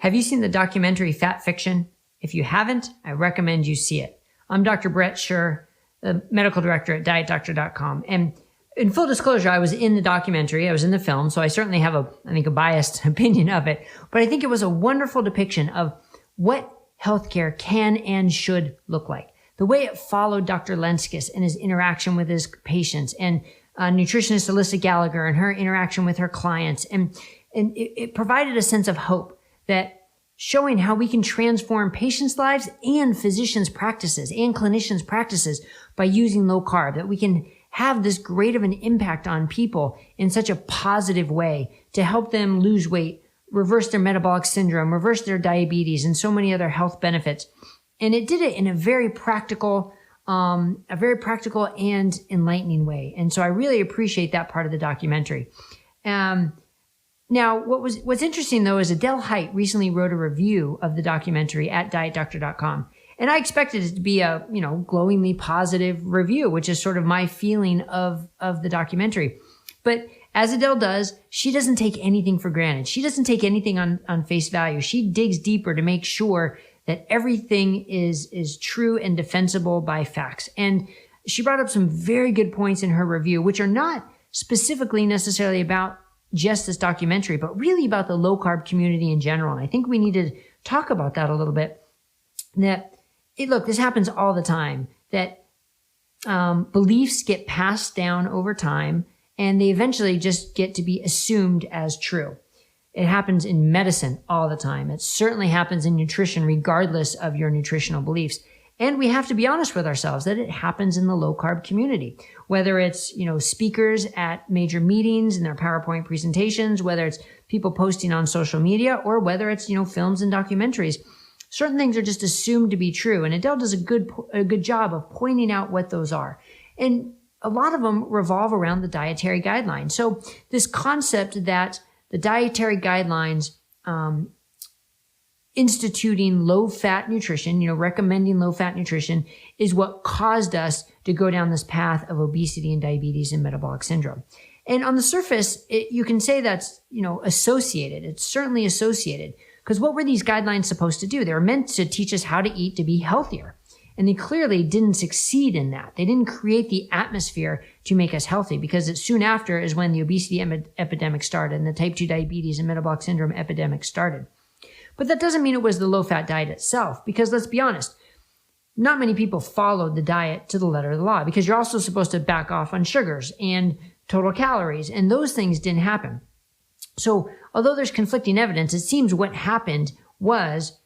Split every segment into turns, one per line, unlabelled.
Have you seen the documentary Fat Fiction? If you haven't, I recommend you see it. I'm Dr. Brett Scher, the medical director at dietdoctor.com. And in full disclosure, I was in the documentary. I was in the film, so I certainly have a biased opinion of it. But I think it was a wonderful depiction of what healthcare can and should look like. The way it followed Dr. Lenskis and his interaction with his patients, and nutritionist Alyssa Gallagher and her interaction with her clients. And it provided a sense of hope, that showing how we can transform patients' lives and physicians' practices and clinicians' practices by using low carb, that we can have this great of an impact on people in such a positive way to help them lose weight, reverse their metabolic syndrome, reverse their diabetes, and so many other health benefits. And it did it in a very practical and enlightening way. And so I really appreciate that part of the documentary. Now, what's interesting though is Adele Height recently wrote a review of the documentary at dietdoctor.com. And I expected it to be a, glowingly positive review, which is sort of my feeling of the documentary. But as Adele does, she doesn't take anything for granted. She doesn't take anything on face value. She digs deeper to make sure that everything is true and defensible by facts. And she brought up some very good points in her review, which are not specifically necessarily about just this documentary, but really about the low carb community in general. And I think we need to talk about that a little bit. Look, this happens all the time, that beliefs get passed down over time and they eventually just get to be assumed as true. It happens in medicine all the time. It certainly happens in nutrition, regardless of your nutritional beliefs. And we have to be honest with ourselves that it happens in the low carb community, whether it's, speakers at major meetings and their PowerPoint presentations, whether it's people posting on social media, or whether it's, films and documentaries. Certain things are just assumed to be true. And Adele does a good job of pointing out what those are. And a lot of them revolve around the dietary guidelines. So this concept that the dietary guidelines, instituting low-fat nutrition, recommending low-fat nutrition, is what caused us to go down this path of obesity and diabetes and metabolic syndrome. And on the surface, you can say that's, associated. It's certainly associated. Because what were these guidelines supposed to do? They were meant to teach us how to eat to be healthier. And they clearly didn't succeed in that. They didn't create the atmosphere to make us healthy, because soon after is when the obesity epidemic started and the type 2 diabetes and metabolic syndrome epidemic started. But that doesn't mean it was the low-fat diet itself, because let's be honest, not many people followed the diet to the letter of the law, because you're also supposed to back off on sugars and total calories, and those things didn't happen. So although there's conflicting evidence, it seems what happened was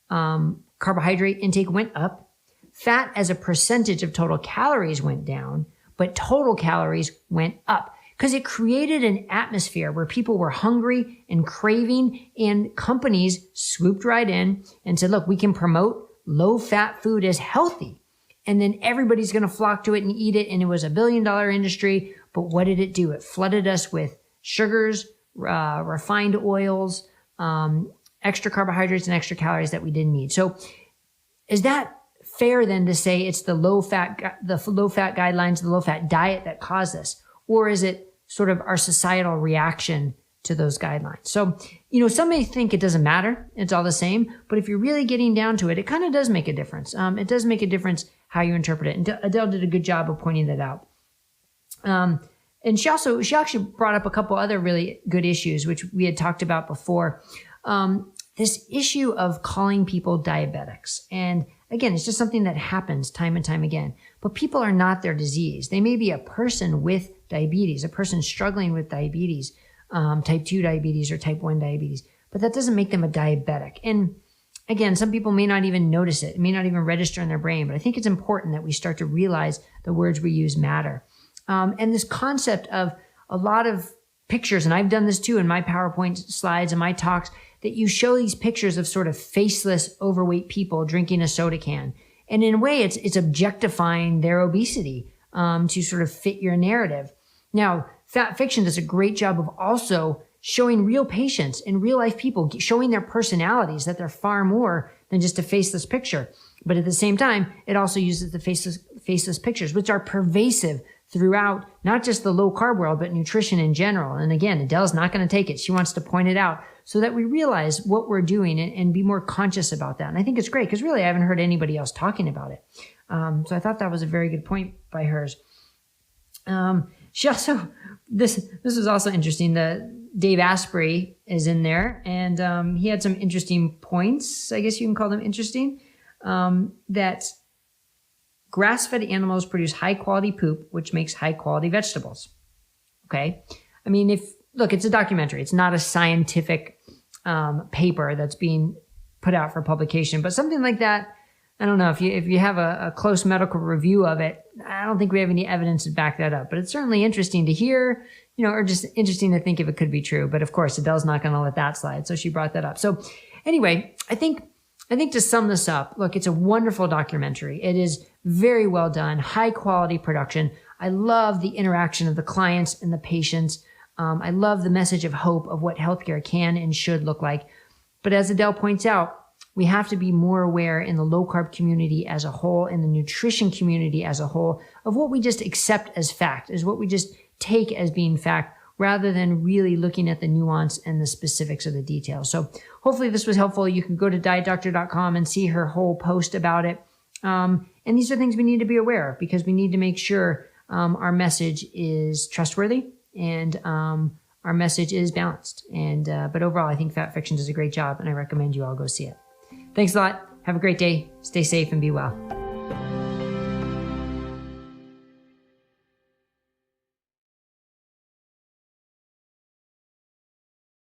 carbohydrate intake went up, fat as a percentage of total calories went down, but total calories went up. Because it created an atmosphere where people were hungry and craving, and companies swooped right in and said, look, we can promote low-fat food as healthy. And then everybody's going to flock to it and eat it. And it was $1 billion industry. But what did it do? It flooded us with sugars, refined oils, extra carbohydrates, and extra calories that we didn't need. So is that fair then to say it's the low-fat guidelines, the low-fat diet that caused this? Or is it sort of our societal reaction to those guidelines? So, some may think it doesn't matter. It's all the same. But if you're really getting down to it, it kind of does make a difference. It does make a difference how you interpret it. And Adele did a good job of pointing that out. And she actually brought up a couple other really good issues, which we had talked about before. This issue of calling people diabetics. And again, it's just something that happens time and time again. But people are not their disease. They may be a person with diabetes, a person struggling with diabetes, type 2 diabetes or type 1 diabetes, but that doesn't make them a diabetic. And again, some people may not even notice it. It may not even register in their brain, but I think it's important that we start to realize the words we use matter. And this concept of a lot of pictures, and I've done this too in my PowerPoint slides and my talks, that you show these pictures of sort of faceless, overweight people drinking a soda can. And in a way, it's objectifying their obesity to sort of fit your narrative. Now, Fat Fiction does a great job of also showing real patients and real life people, showing their personalities, that they're far more than just a faceless picture. But at the same time, it also uses the faceless pictures, which are pervasive throughout not just the low carb world, but nutrition in general. And again, Adele's not going to take it. She wants to point it out so that we realize what we're doing and be more conscious about that. And I think it's great because really I haven't heard anybody else talking about it. So I thought that was a very good point by hers. She also, this was also interesting. Dave Asprey is in there, and he had some interesting points. I guess you can call them interesting. That grass-fed animals produce high-quality poop, which makes high-quality vegetables. Okay, I mean, it's a documentary. It's not a scientific paper that's being put out for publication, but something like that. I don't know if you have a close medical review of it. I don't think we have any evidence to back that up, but it's certainly interesting to hear, or just interesting to think if it could be true. But of course, Adele's not going to let that slide. So she brought that up. So anyway, I think to sum this up, look, it's a wonderful documentary. It is very well done, high quality production. I love the interaction of the clients and the patients. I love the message of hope of what healthcare can and should look like. But as Adele points out, we have to be more aware in the low carb community as a whole, in the nutrition community as a whole, of what we just accept as fact, is what we just take as being fact, rather than really looking at the nuance and the specifics of the details. So hopefully this was helpful. You can go to dietdoctor.com and see her whole post about it. And these are things we need to be aware of because we need to make sure our message is trustworthy and our message is balanced. But overall, I think Fat Fiction does a great job, and I recommend you all go see it. Thanks a lot. Have a great day. Stay safe and be well.